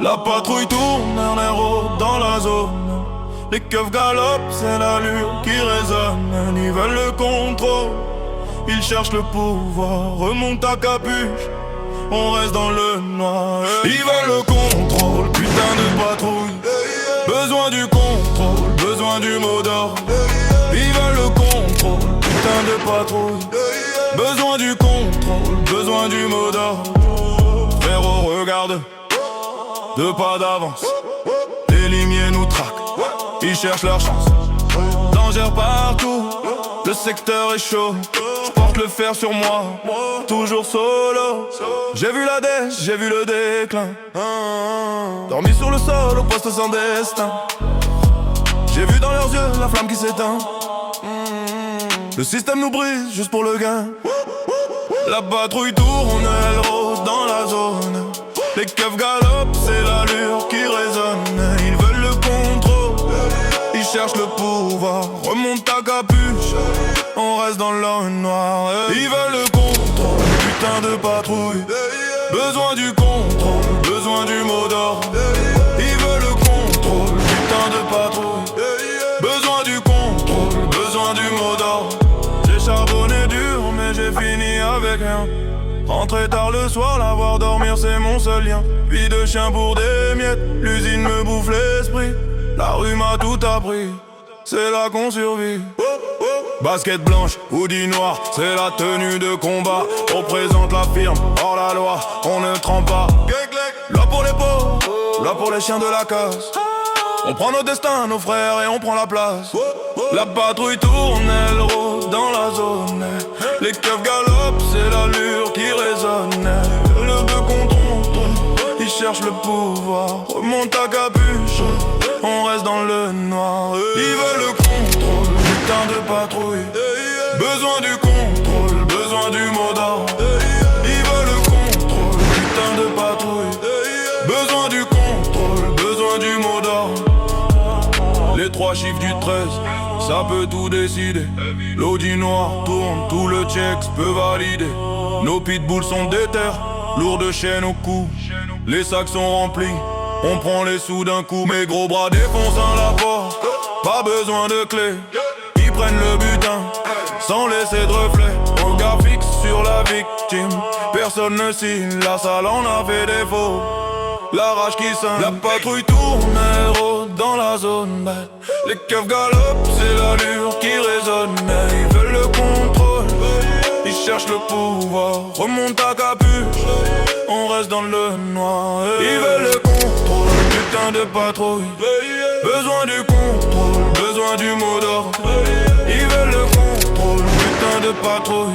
La patrouille tourne, un héros dans la zone. Les keufs galopent, c'est l'allure qui résonne. Ils veulent le contrôle, ils cherchent le pouvoir. Remonte à capuche, on reste dans le noir. Ils veulent le contrôle, putain de patrouille. Besoin du contrôle, besoin du mot d'ordre. Ils veulent le contrôle, putain de patrouille. Besoin du contrôle, besoin du mot d'ordre. Frérot, regarde, deux pas d'avance. Les limiers nous traquent, ils cherchent leur chance. Danger partout, le secteur est chaud. J'porte le fer sur moi, toujours solo. J'ai vu la dèche, j'ai vu le déclin. Dormi sur le sol, au poste sans destin. J'ai vu dans leurs yeux la flamme qui s'éteint. Le système nous brise juste pour le gain. La patrouille tourne, elle rôde dans la zone. Les keufs galopent, c'est l'allure qui résonne. Ils veulent le contrôle, ils cherchent le pouvoir. Remonte ta capuche, on reste dans le noir. Ils veulent le contrôle, putain de patrouille. Besoin du contrôle, besoin du mot d'ordre. Ils veulent le contrôle, putain de patrouille. Besoin du contrôle, besoin du mot d'ordre. J'ai charbonné dur, mais j'ai fini avec rien. Rentrer tard le soir, la voir dormir, c'est mon seul lien. Vie de chien pour des miettes, l'usine me bouffe l'esprit. La rue m'a tout appris, c'est là qu'on survit. Basket blanche, hoodie noir, c'est la tenue de combat. On représente la firme, hors la loi, on ne trempe pas. Là pour les pauvres, là pour les chiens de la casse. On prend nos destins, nos frères et on prend la place. La patrouille tourne, elle rôde dans la zone. Les keufs galopent, c'est l'allure qui résonne. Le deux contre ils cherchent le pouvoir. Remonte ta capuche, on reste dans le noir. Ils veulent le contrôle, putain de patrouille. Besoin du contrôle, besoin du mot d'ordre. Ils veulent le contrôle, putain de patrouille. Besoin du contrôle, besoin du mot d'ordre. Les trois chiffres du 13, ça peut tout décider. L'audi noir tourne, tout le checks peut valider. Nos pitbulls sont déter, lourds de chaîne au cou. Les sacs sont remplis, on prend les sous d'un coup. Mes gros bras défoncent la porte, pas besoin de clé. Ils prennent le butin, sans laisser de reflet. Regard fixe sur la victime, personne ne signe. La salle en a fait défaut, la rage qui sonne. La patrouille tourne, elle rôde dans la zone. Les keufs galopent, c'est l'allure qui résonne. Ils veulent le contrôle, ils cherchent le pouvoir. Remonte ta capuche, on reste dans le noir. Ils veulent le contrôle, putain de patrouille. Besoin du contrôle, besoin du mot d'ordre. Ils veulent le contrôle, putain de patrouille.